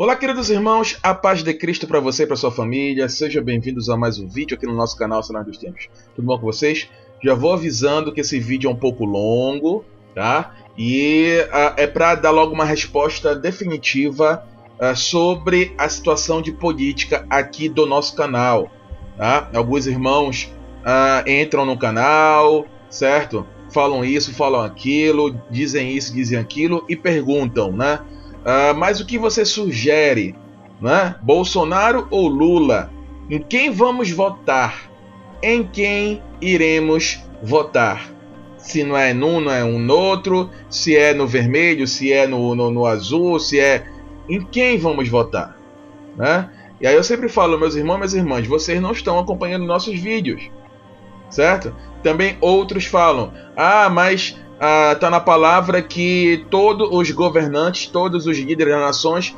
Olá, queridos irmãos, a paz de Cristo para você e para sua família. Sejam bem-vindos a mais um vídeo aqui no nosso canal Cenário dos Tempos. Tudo bom com vocês? Já vou avisando que esse vídeo é um pouco longo, tá? E é para dar logo uma resposta definitiva sobre a situação de política aqui do nosso canal, tá? Alguns irmãos entram no canal, certo? Falam isso, falam aquilo, dizem isso, dizem aquilo e perguntam, né? Mas o que você sugere, né? Bolsonaro ou Lula? Em quem vamos votar? Em quem iremos votar? Se não é num, não é um no outro, se é no vermelho, se é no azul, se é... Em quem vamos votar? Né? E aí eu sempre falo, meus irmãos e minhas irmãs, vocês não estão acompanhando nossos vídeos, certo? Também outros falam, mas... Está na palavra que todos os governantes, todos os líderes das nações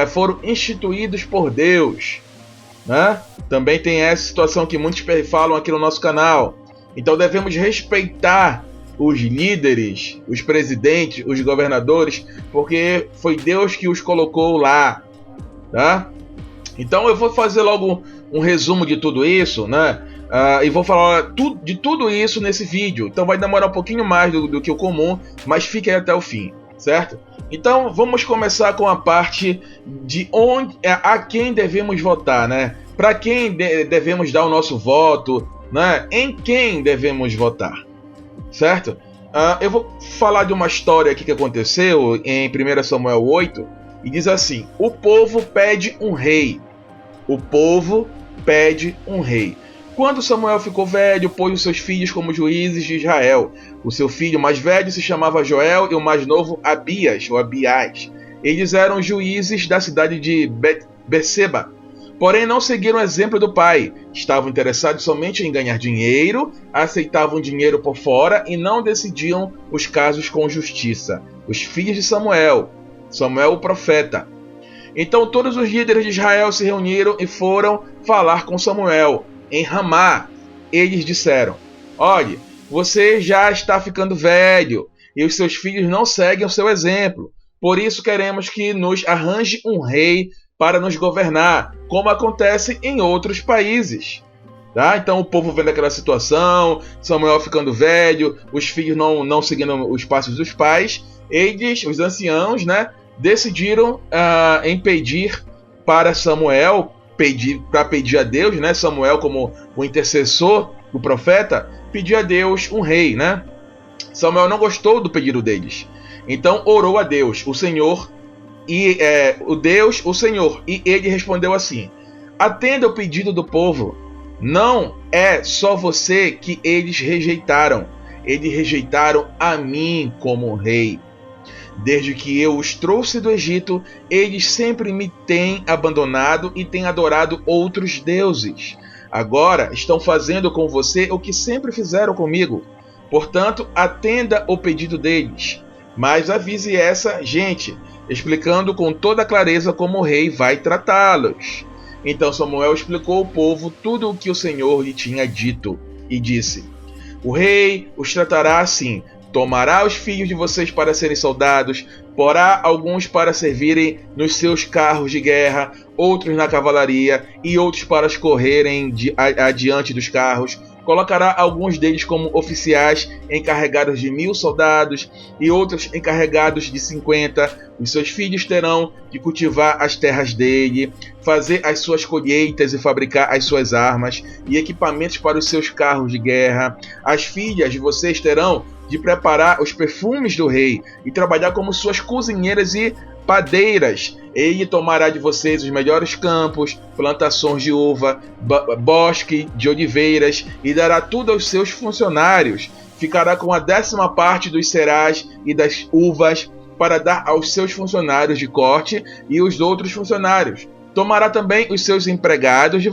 foram instituídos por Deus, né? Também tem essa situação que muitos falam aqui no nosso canal. Então devemos respeitar os líderes, os presidentes, os governadores, porque foi Deus que os colocou lá, tá? Então eu vou fazer logo um resumo de tudo isso, né? E vou falar de tudo isso nesse vídeo. Então vai demorar um pouquinho mais do que o comum, mas fique aí até o fim, certo? Então vamos começar com a parte de a quem devemos votar, né? Para quem devemos dar o nosso voto, né? Em quem devemos votar, certo? Eu vou falar de uma história aqui que aconteceu em 1 Samuel 8 e diz assim: o povo pede um rei. O povo pede um rei. Quando Samuel ficou velho, pôs os seus filhos como juízes de Israel. O seu filho mais velho se chamava Joel e o mais novo Abias, ou Abiás. Eles eram juízes da cidade de Beceba. Porém, não seguiram o exemplo do pai. Estavam interessados somente em ganhar dinheiro, aceitavam dinheiro por fora e não decidiam os casos com justiça. Os filhos de Samuel, Samuel o profeta. Então todos os líderes de Israel se reuniram e foram falar com Samuel. Em Ramá, eles disseram: olhe, você já está ficando velho e os seus filhos não seguem o seu exemplo. Por isso queremos que nos arranje um rei para nos governar, como acontece em outros países. Tá? Então o povo vendo aquela situação, Samuel ficando velho, os filhos não seguindo os passos dos pais, eles, os anciãos, né, decidiram impedir para Samuel, para pedir a Deus, né? Samuel, como o intercessor, o profeta, pedir a Deus um rei, né? Samuel não gostou do pedido deles, então orou a Deus, o Senhor, o Senhor, e ele respondeu assim: atenda o pedido do povo, não é só você que eles rejeitaram a mim como rei. Desde que eu os trouxe do Egito, eles sempre me têm abandonado e têm adorado outros deuses. Agora estão fazendo com você o que sempre fizeram comigo. Portanto, atenda o pedido deles. Mas avise essa gente, explicando com toda clareza como o rei vai tratá-los. Então Samuel explicou ao povo tudo o que o Senhor lhe tinha dito e disse: o rei os tratará assim. Tomará os filhos de vocês para serem soldados, porá alguns para servirem nos seus carros de guerra, outros na cavalaria e outros para correrem adiante dos carros. Colocará alguns deles como oficiais encarregados de 1000 soldados e outros encarregados de 50. Os seus filhos terão de cultivar as terras dele, fazer as suas colheitas e fabricar as suas armas e equipamentos para os seus carros de guerra. As filhas de vocês terão de preparar os perfumes do rei e trabalhar como suas cozinheiras e padeiras. Ele tomará de vocês os melhores campos, plantações de uva, bosque de oliveiras e dará tudo aos seus funcionários. Ficará com a 10ª parte dos cereais e das uvas para dar aos seus funcionários de corte e os outros funcionários. Tomará também os seus empregados de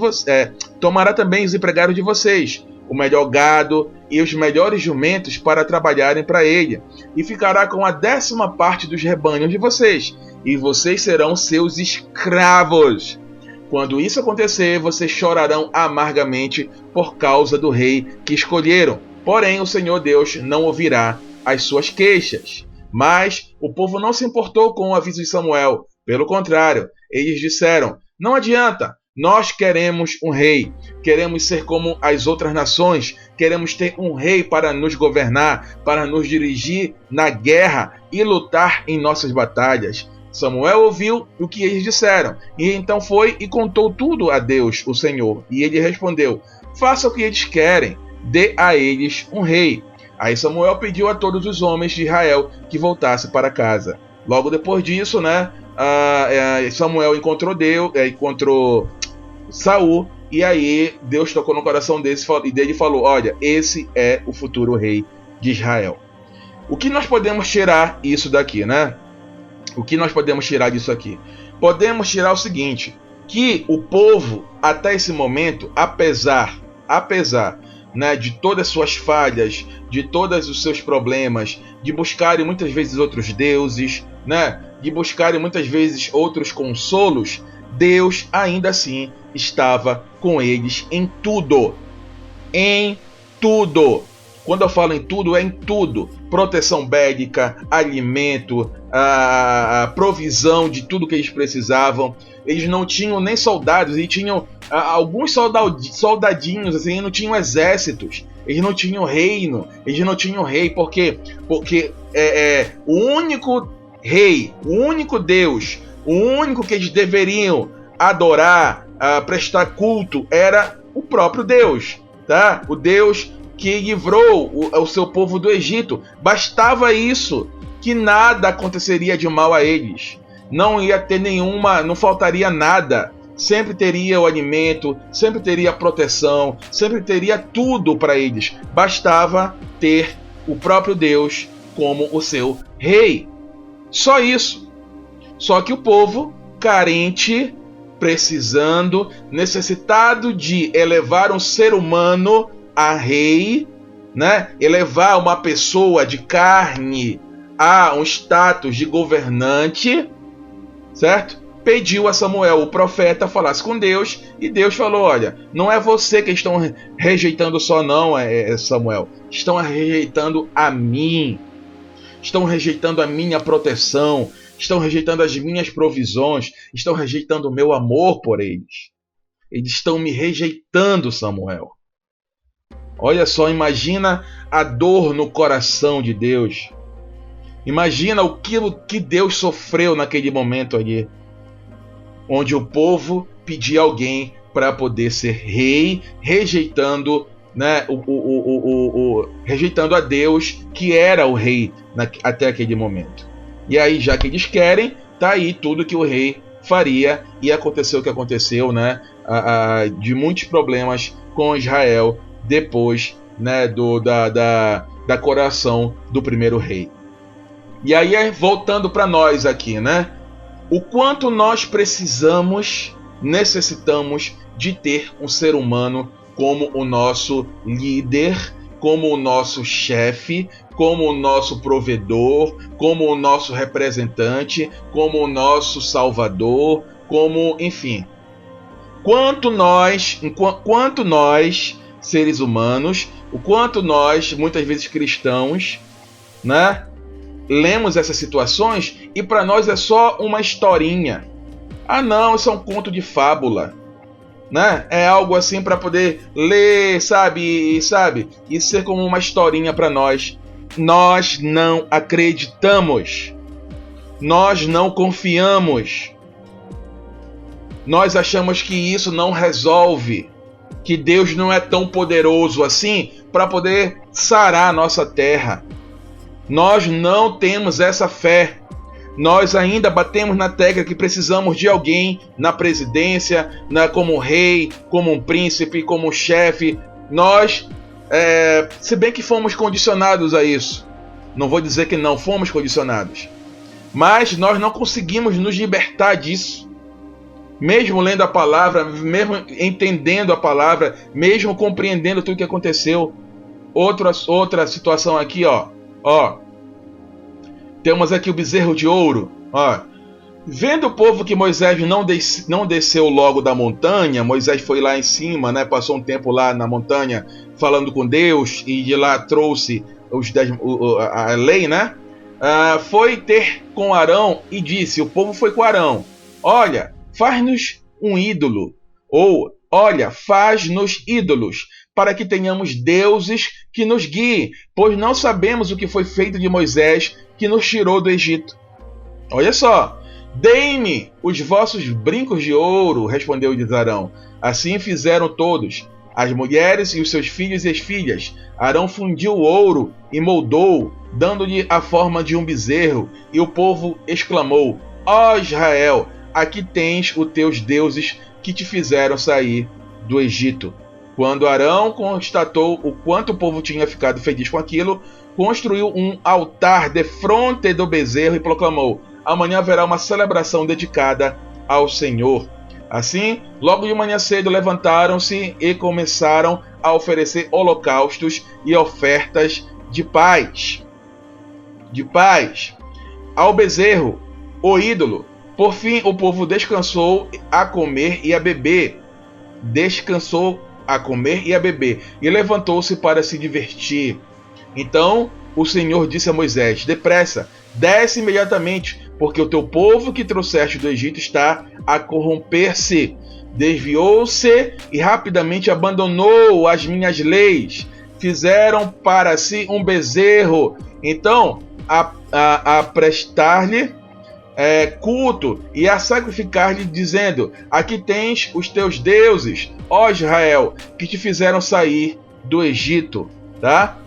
vocês, o melhor gado e os melhores jumentos para trabalharem para ele, e ficará com a 10ª parte dos rebanhos de vocês, e vocês serão seus escravos. Quando isso acontecer, vocês chorarão amargamente por causa do rei que escolheram. Porém, o Senhor Deus não ouvirá as suas queixas. Mas o povo não se importou com o aviso de Samuel, Pelo contrário, eles disseram: não adianta, nós queremos um rei, queremos ser como as outras nações, queremos ter um rei para nos governar, para nos dirigir na guerra e lutar em nossas batalhas. Samuel ouviu o que eles disseram, e então foi e contou tudo a Deus, o Senhor. E ele respondeu: faça o que eles querem, dê a eles um rei. Aí Samuel pediu a todos os homens de Israel que voltassem para casa. Logo depois disso, Samuel encontrou Saul, e aí Deus tocou no coração dele e falou: olha, esse é o futuro rei de Israel. O que nós podemos tirar isso daqui, né? O que nós podemos tirar disso aqui? Podemos tirar o seguinte, que o povo, até esse momento, apesar de todas as suas falhas, de todos os seus problemas, de buscarem muitas vezes outros deuses, de buscarem muitas vezes outros consolos, Deus ainda assim estava com eles em tudo. Em tudo. Quando eu falo em tudo, é em tudo. Proteção bélica, alimento, a provisão de tudo que eles precisavam. Eles não tinham nem soldados, eles tinham alguns soldadinhos, assim, não tinham exércitos. Eles não tinham reino, eles não tinham rei. Por quê? Porque o único rei, o único Deus, o único que eles deveriam adorar, prestar culto, era o próprio Deus, tá? O Deus que livrou o seu povo do Egito. Bastava isso, que nada aconteceria de mal a eles. Não ia ter não faltaria nada. Sempre teria o alimento, sempre teria a proteção, sempre teria tudo para eles. Bastava ter o próprio Deus como o seu rei. Só isso. Só que o povo, carente, precisando, necessitado de elevar um ser humano a rei, elevar uma pessoa de carne a um status de governante, certo? Pediu a Samuel, o profeta, falasse com Deus, e Deus falou: olha, não é você que estão rejeitando só não, Samuel, estão rejeitando a mim, estão rejeitando a minha proteção, estão rejeitando as minhas provisões, estão rejeitando o meu amor por eles. Eles estão me rejeitando, Samuel. Olha só, imagina a dor no coração de Deus. Imagina o que Deus sofreu naquele momento ali, onde o povo pedia alguém para poder ser rei, rejeitando, rejeitando a Deus, que era o rei até aquele momento. E aí, já que eles querem, tá aí tudo que o rei faria, e aconteceu o que aconteceu, de muitos problemas com Israel, depois da coroação do primeiro rei. E aí, voltando para nós aqui, o quanto nós necessitamos de ter um ser humano como o nosso líder, como o nosso chefe, como o nosso provedor, como o nosso representante, como o nosso salvador, enfim. Quanto nós, seres humanos, o quanto nós, muitas vezes cristãos, lemos essas situações e para nós é só uma historinha. Ah não, isso é um conto de fábula, É algo assim para poder ler, sabe, e ser como uma historinha para nós. Nós não acreditamos. Nós não confiamos. Nós achamos que isso não resolve, que Deus não é tão poderoso assim para poder sarar a nossa terra. Nós não temos essa fé. Nós ainda batemos na tecla que precisamos de alguém na presidência, como rei, como um príncipe, como um chefe. Nós, se bem que fomos condicionados a isso, não vou dizer que não fomos condicionados, mas nós não conseguimos nos libertar disso. Mesmo lendo a palavra, mesmo entendendo a palavra, mesmo compreendendo tudo o que aconteceu. Outra situação aqui, ó. Temos aqui o bezerro de ouro. Vendo o povo que Moisés não desceu logo da montanha, Moisés foi lá em cima, passou um tempo lá na montanha falando com Deus, e de lá trouxe a lei, foi ter com Arão e disse, o povo foi com Arão, olha, faz-nos um ídolo, ou olha, faz-nos ídolos, para que tenhamos deuses que nos guiem, pois não sabemos o que foi feito de Moisés, que nos tirou do Egito. Olha só, deem-me os vossos brincos de ouro, respondeu Arão. Assim fizeram todos, as mulheres e os seus filhos e as filhas. Arão fundiu o ouro e moldou, dando-lhe a forma de um bezerro, e o povo exclamou, ó Israel, aqui tens os teus deuses que te fizeram sair do Egito. Quando Arão constatou o quanto o povo tinha ficado feliz com aquilo, construiu um altar defronte do bezerro e proclamou, amanhã haverá uma celebração dedicada ao Senhor. Assim, logo de manhã cedo levantaram-se e começaram a oferecer holocaustos e ofertas de paz. Ao bezerro, o ídolo. Por fim, o povo descansou a comer e a beber. E levantou-se para se divertir. Então o Senhor disse a Moisés, depressa, desce imediatamente, porque o teu povo que trouxeste do Egito está a corromper-se. Desviou-se e rapidamente abandonou as minhas leis. Fizeram para si um bezerro. Então, a prestar-lhe culto e a sacrificar-lhe, dizendo, aqui tens os teus deuses, ó Israel, que te fizeram sair do Egito. Tá?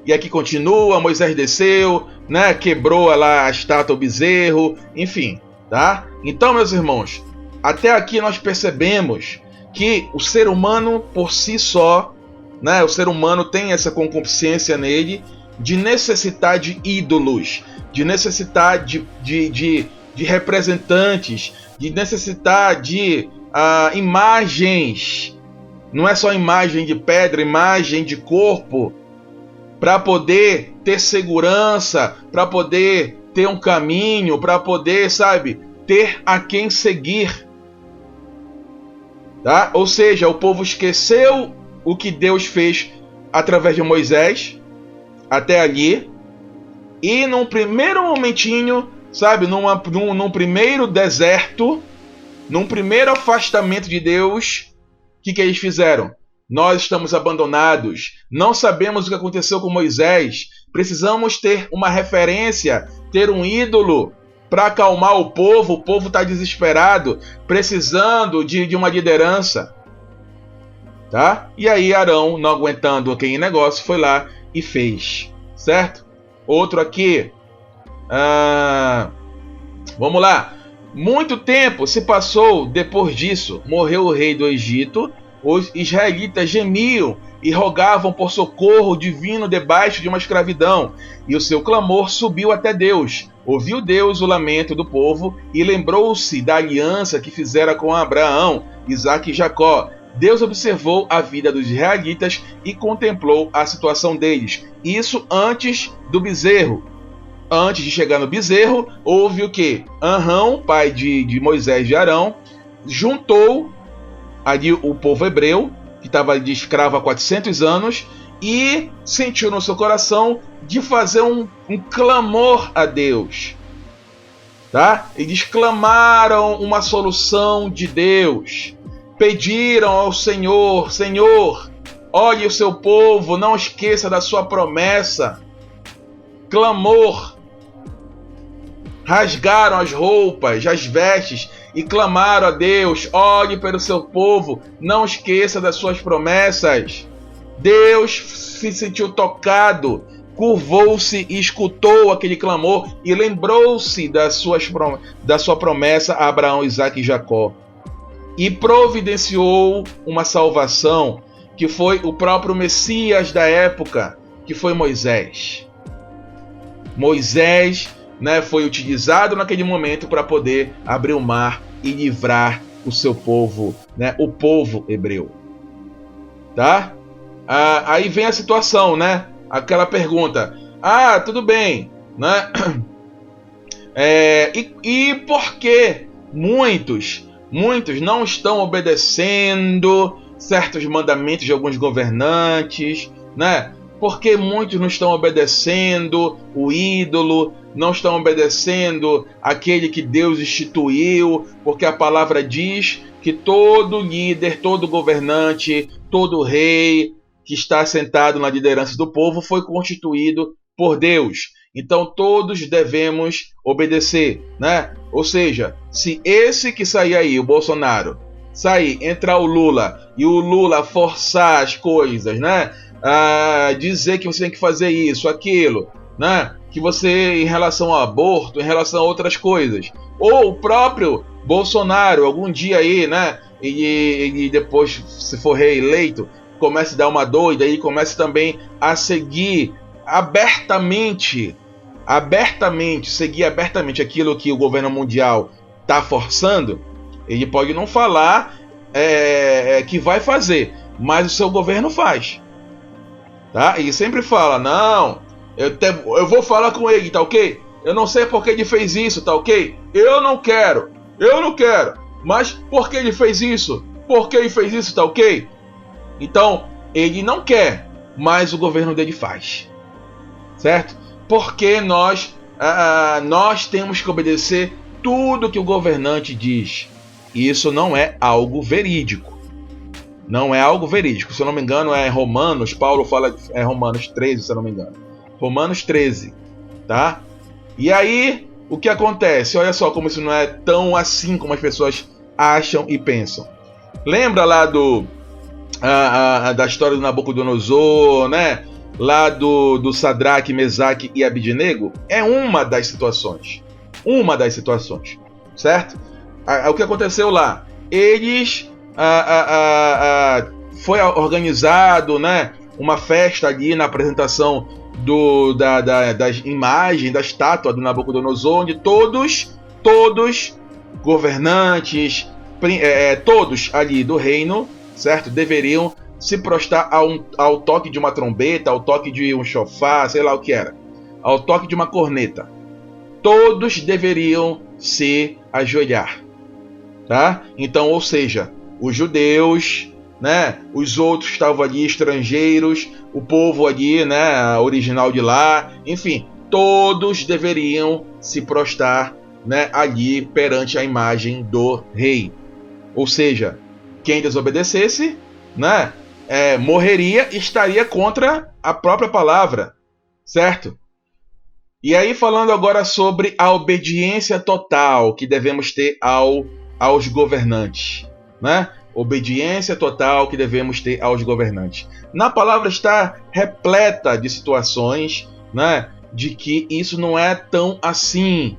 E aqui continua, Moisés desceu, né, quebrou lá a estátua, o bezerro, enfim, tá? Então, meus irmãos, até aqui nós percebemos que o ser humano por si só, né, o ser humano tem essa concupiscência nele de necessitar de ídolos, de necessitar de representantes, de necessitar de imagens, não é só imagem de pedra, imagem de corpo, para poder ter segurança, para poder ter um caminho, para poder, sabe, ter a quem seguir. Tá? Ou seja, o povo esqueceu o que Deus fez através de Moisés, até ali, e num primeiro momentinho, sabe, num primeiro deserto, num primeiro afastamento de Deus, o que eles fizeram? Nós estamos abandonados, não sabemos o que aconteceu com Moisés, precisamos ter uma referência, ter um ídolo para acalmar o povo está desesperado, precisando de uma liderança. Tá? E aí Arão, não aguentando aquele negócio, foi lá e fez, certo? Outro aqui, vamos lá, muito tempo se passou depois disso, morreu o rei do Egito. Os israelitas gemiam e rogavam por socorro divino debaixo de uma escravidão, e o seu clamor subiu até Deus. Ouviu Deus o lamento do povo e lembrou-se da aliança que fizera com Abraão, Isaque e Jacó. Deus observou a vida dos israelitas e contemplou a situação deles. Isso antes do bezerro. Antes de chegar no bezerro, houve o quê? Arão, pai de Moisés e de Arão, juntou ali o povo hebreu, que estava de escravo há 400 anos, e sentiu no seu coração de fazer um clamor a Deus. Tá? Eles clamaram uma solução de Deus. Pediram ao Senhor, Senhor, olhe o seu povo, não esqueça da sua promessa. Clamor. Rasgaram as roupas, as vestes, e clamaram a Deus, olhe pelo seu povo, não esqueça das suas promessas. Deus se sentiu tocado, curvou-se e escutou aquele clamor e lembrou-se da sua promessa a Abraão, Isaque e Jacó. E providenciou uma salvação, que foi o próprio Messias da época, que foi Moisés. Moisés, né, foi utilizado naquele momento para poder abrir o mar e livrar o seu povo, né, o povo hebreu. Tá? Aí vem a situação, né? Aquela pergunta: tudo bem, né? E por que muitos não estão obedecendo certos mandamentos de alguns governantes, né? porque muitos não estão obedecendo o ídolo, não estão obedecendo aquele que Deus instituiu, porque a palavra diz que todo líder, todo governante, todo rei que está sentado na liderança do povo foi constituído por Deus. Então todos devemos obedecer, né? Ou seja, se esse que sair aí, o Bolsonaro, sair, entrar o Lula, e o Lula forçar as coisas, né? Dizer que você tem que fazer isso, aquilo, né? Que você, em relação ao aborto, em relação a outras coisas, ou o próprio Bolsonaro, algum dia aí, né? E depois, se for reeleito, comece a dar uma doida e comece também a seguir abertamente, seguir abertamente aquilo que o governo mundial está forçando. Ele pode não falar que vai fazer, mas o seu governo faz. Tá? Ele sempre fala, não, eu vou falar com ele, tá ok? Eu não sei porque ele fez isso, tá ok? Eu não quero, mas por que ele fez isso? Porque ele fez isso, tá ok? Então, ele não quer, mas o governo dele faz. Certo? Porque nós temos que obedecer tudo que o governante diz. E isso não é algo verídico. Não é algo verídico. Se eu não me engano, é Romanos. Paulo fala, é Romanos 13, se eu não me engano. Romanos 13, tá? E aí, o que acontece? Olha só como isso não é tão assim como as pessoas acham e pensam. Lembra lá da história do Nabucodonosor, né? Lá do Sadraque, Mesaque e Abidnego? É uma das situações. Certo? O que aconteceu lá? Eles... foi organizado, né, uma festa ali na apresentação das imagens, da estátua do Nabucodonosor, onde todos governantes, todos ali do reino, certo, deveriam se prostrar ao toque de uma trombeta, ao toque de um chofar, sei lá o que era, ao toque de uma corneta. Todos deveriam se ajoelhar, tá? Então, ou seja, os judeus, né, os outros estavam ali, estrangeiros, o povo ali, né, original de lá, enfim, todos deveriam se prostrar, né, ali perante a imagem do rei. Ou seja, quem desobedecesse, né, morreria e estaria contra a própria palavra, certo? E aí, falando agora sobre a obediência total que devemos ter aos governantes, né? Obediência total que devemos ter aos governantes. Na palavra está repleta de situações, né, de que isso não é tão assim,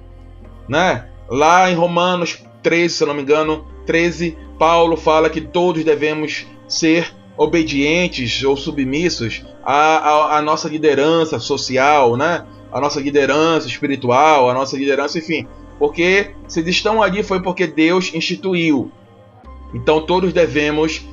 né? Lá em Romanos 13, se eu não me engano, 13, Paulo fala que todos devemos ser obedientes ou submissos à nossa liderança social, né? A nossa liderança espiritual, a nossa liderança, enfim. Porque se eles estão ali foi porque Deus instituiu. Então todos devemos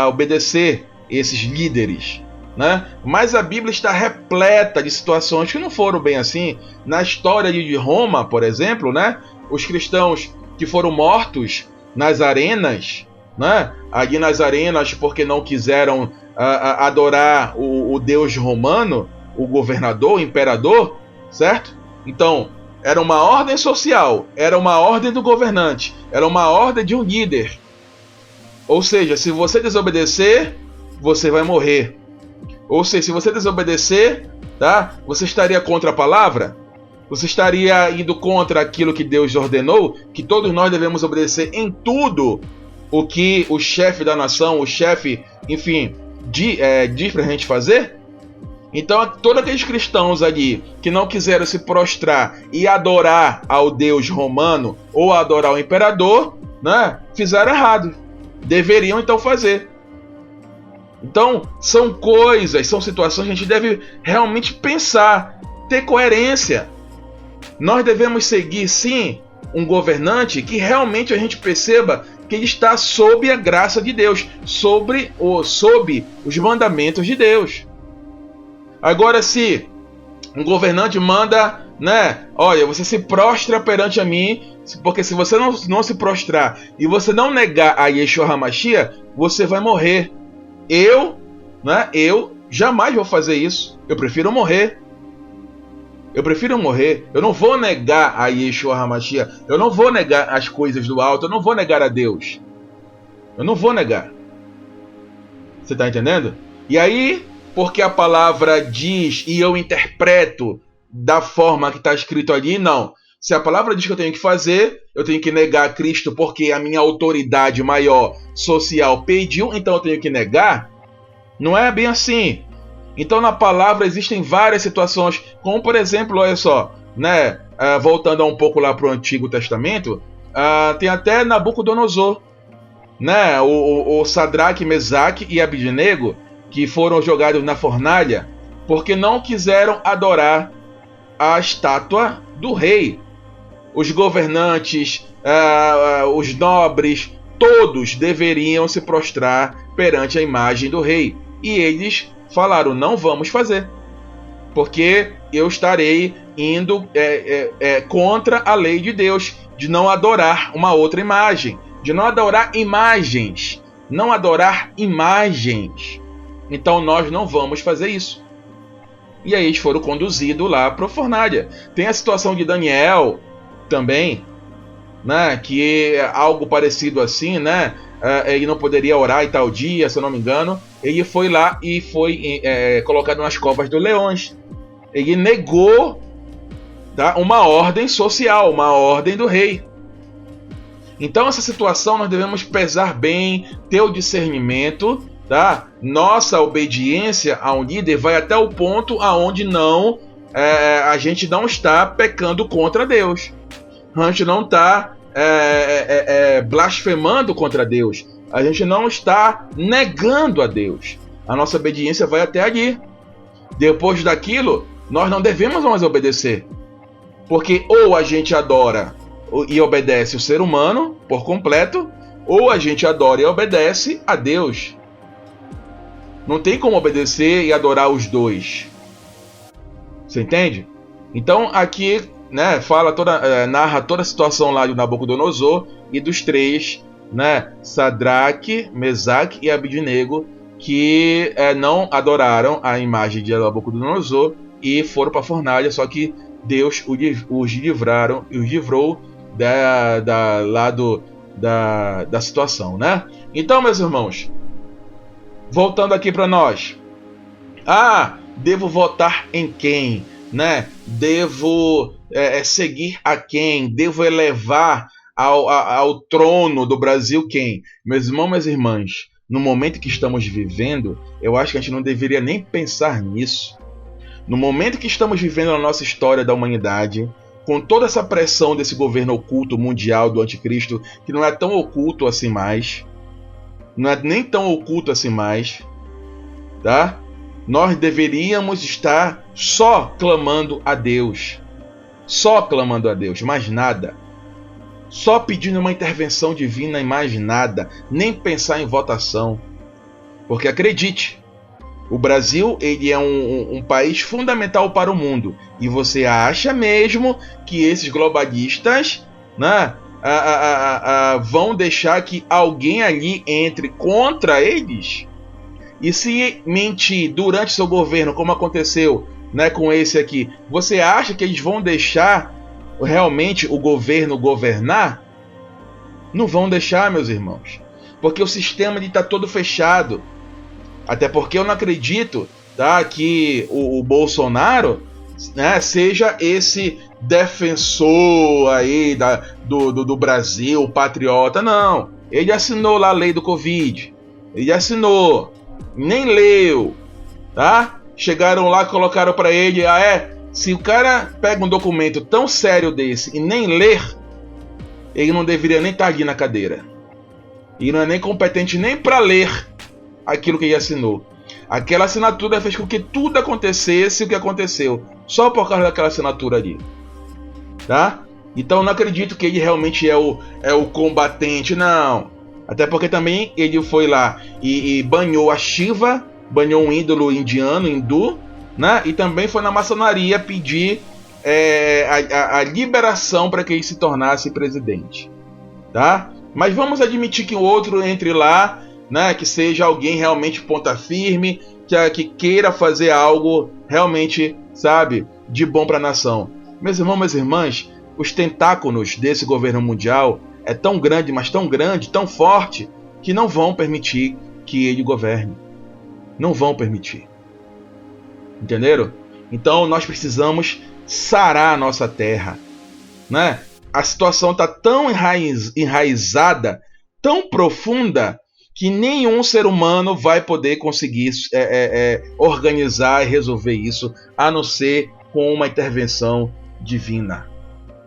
obedecer esses líderes, né? Mas a Bíblia está repleta de situações que não foram bem assim. Na história de Roma, por exemplo, né? Os cristãos que foram mortos nas arenas, né? Ali nas arenas porque não quiseram adorar o Deus romano, o governador, o imperador, certo? Então, era uma ordem social, era uma ordem do governante, era uma ordem de um líder. Ou seja, se você desobedecer, você vai morrer. Ou seja, se você desobedecer, tá? Você estaria contra a palavra? Você estaria indo contra aquilo que Deus ordenou, que todos nós devemos obedecer em tudo o que o chefe da nação, o chefe, enfim, diz pra gente fazer? Então, todos aqueles cristãos ali que não quiseram se prostrar e adorar ao Deus romano ou adorar o imperador, né, fizeram errado. Deveriam então fazer. Então, são coisas, são situações que a gente deve realmente pensar, ter coerência. Nós devemos seguir, sim, um governante que realmente a gente perceba que ele está sob a graça de Deus, sob os mandamentos de Deus. Agora, se um governante manda, né, olha, você se prostra perante a mim, porque se você não se prostrar e você não negar a Yeshua HaMashiach, você vai morrer. Eu Jamais vou fazer isso. Eu prefiro morrer. Eu não vou negar a Yeshua HaMashiach. Eu não vou negar as coisas do alto. Eu não vou negar a Deus. Eu não vou negar. Você está entendendo? E aí, porque a palavra diz e eu interpreto da forma que está escrito ali, não. Se a palavra diz que eu tenho que fazer, eu tenho que negar Cristo porque a minha autoridade maior social pediu, então eu tenho que negar. Não é bem assim. Então na palavra existem várias situações, como por exemplo, olha só, né, voltando um pouco lá para o Antigo Testamento, tem até Nabucodonosor, né, o Sadraque, Mesaque e Abidnego, que foram jogados na fornalha, porque não quiseram adorar a estátua do rei. Os governantes, os nobres, todos deveriam se prostrar perante a imagem do rei. E eles falaram, não vamos fazer, porque eu estarei indo contra a lei de Deus, de não adorar uma outra imagem, de não adorar imagens, não adorar imagens. Então nós não vamos fazer isso. E aí eles foram conduzidos lá para a fornalha. Tem a situação de Daniel também, né, que é algo parecido assim, né? Ele não poderia orar em tal dia, se eu não me engano. Ele foi lá e foi colocado nas covas dos leões. Ele negou, tá, uma ordem social, uma ordem do rei. Então essa situação nós devemos pesar bem, ter o discernimento, tá? Nossa obediência a um líder vai até o ponto aonde não a gente não está pecando contra Deus. A gente não está blasfemando contra Deus. A gente não está negando a Deus. A nossa obediência vai até ali. Depois daquilo, nós não devemos mais obedecer. Porque ou a gente adora e obedece o ser humano por completo, ou a gente adora e obedece a Deus. Não tem como obedecer e adorar os dois. Você entende? Então aqui, né, narra toda a situação lá de Nabucodonosor e dos três, né, Sadraque, Mesaque e Abidnego, que não adoraram a imagem de Nabucodonosor e foram para a fornalha, só que Deus os livrou da situação, né? Então, meus irmãos, voltando aqui para nós. Devo votar em quem? Né? Devo seguir a quem? Devo elevar ao trono do Brasil quem? Meus irmãos, minhas irmãs, no momento que estamos vivendo, eu acho que a gente não deveria nem pensar nisso. No momento que estamos vivendo na nossa história da humanidade, com toda essa pressão desse governo oculto mundial do anticristo, que não é tão oculto assim mais, não é nem tão oculto assim mais, tá? Nós deveríamos estar só clamando a Deus. Só clamando a Deus, mais nada. Só pedindo uma intervenção divina e mais nada. Nem pensar em votação. Porque acredite, o Brasil ele é um país fundamental para o mundo. E você acha mesmo que esses globalistas, né, vão deixar que alguém ali entre contra eles? E se mentir durante seu governo, como aconteceu, né, com esse aqui, você acha que eles vão deixar realmente o governo governar? Não vão deixar, meus irmãos. Porque o sistema está todo fechado. Até porque eu não acredito, tá, que o Bolsonaro, né, seja esse defensor aí do Brasil, patriota. Não. Ele assinou lá a lei do Covid. Ele assinou. Nem leu, tá? Chegaram lá, colocaram para ele, se o cara pega um documento tão sério desse e nem ler, ele não deveria nem estar ali na cadeira. Ele não é nem competente nem para ler aquilo que ele assinou. Aquela assinatura fez com que tudo acontecesse o que aconteceu, só por causa daquela assinatura ali, tá? Então eu não acredito que ele realmente é o combatente, não. Até porque também ele foi lá e banhou a Shiva, banhou um ídolo indiano, hindu, né? E também foi na maçonaria pedir a liberação para que ele se tornasse presidente, tá? Mas vamos admitir que o outro entre lá, né? Que seja alguém realmente ponta firme, que queira fazer algo realmente, sabe, de bom para a nação. Meus irmãos, minhas irmãs, os tentáculos desse governo mundial é tão grande, mas tão grande, tão forte, que não vão permitir que ele governe. Não vão permitir. Entenderam? Então nós precisamos sarar a nossa terra, né? A situação está tão enraizada, tão profunda, que nenhum ser humano vai poder conseguir organizar e resolver isso, a não ser com uma intervenção divina,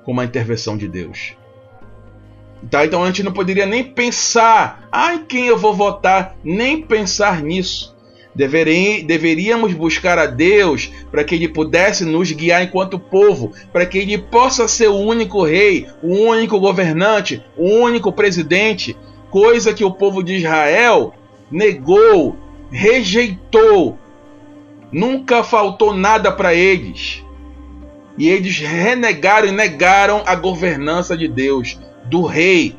com uma intervenção de Deus. Tá? Então a gente não poderia nem pensar em quem eu vou votar, nem pensar nisso. Deveríamos buscar a Deus para que Ele pudesse nos guiar enquanto povo, para que Ele possa ser o único rei, o único governante, o único presidente, coisa que o povo de Israel negou, rejeitou. Nunca faltou nada para eles. E eles renegaram e negaram a governança de Deus, do rei.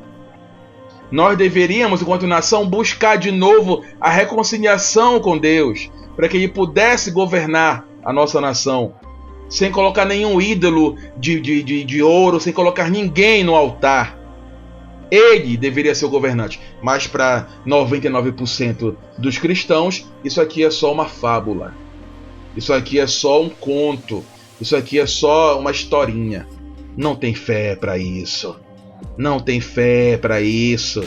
Nós deveríamos, enquanto nação, buscar de novo a reconciliação com Deus, para que Ele pudesse governar a nossa nação, sem colocar nenhum ídolo de ouro, sem colocar ninguém no altar. Ele deveria ser o governante, mas para 99% dos cristãos, isso aqui é só uma fábula. Isso aqui é só um conto. Isso aqui é só uma historinha. Não tem fé para isso. Não tem fé para isso.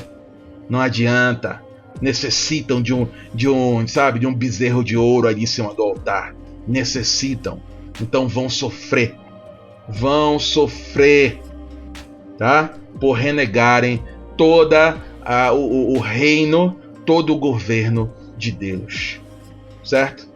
Não adianta. Necessitam de um bezerro de ouro ali em cima do altar. Necessitam. Então vão sofrer. Vão sofrer, tá? Por renegarem todo o reino, todo o governo de Deus. Certo?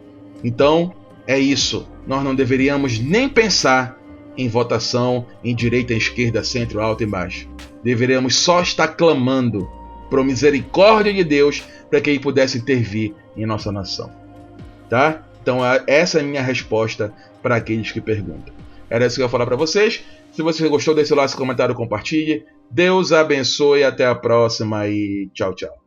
Então é isso. Nós não deveríamos nem pensar em votação em direita, esquerda, centro, alto e baixo. Deveríamos só estar clamando por misericórdia de Deus para que Ele pudesse intervir em nossa nação. Tá? Então essa é a minha resposta para aqueles que perguntam. Era isso que eu ia falar para vocês. Se você gostou, deixe lá seu comentário, compartilhe. Deus abençoe, até a próxima e tchau, tchau.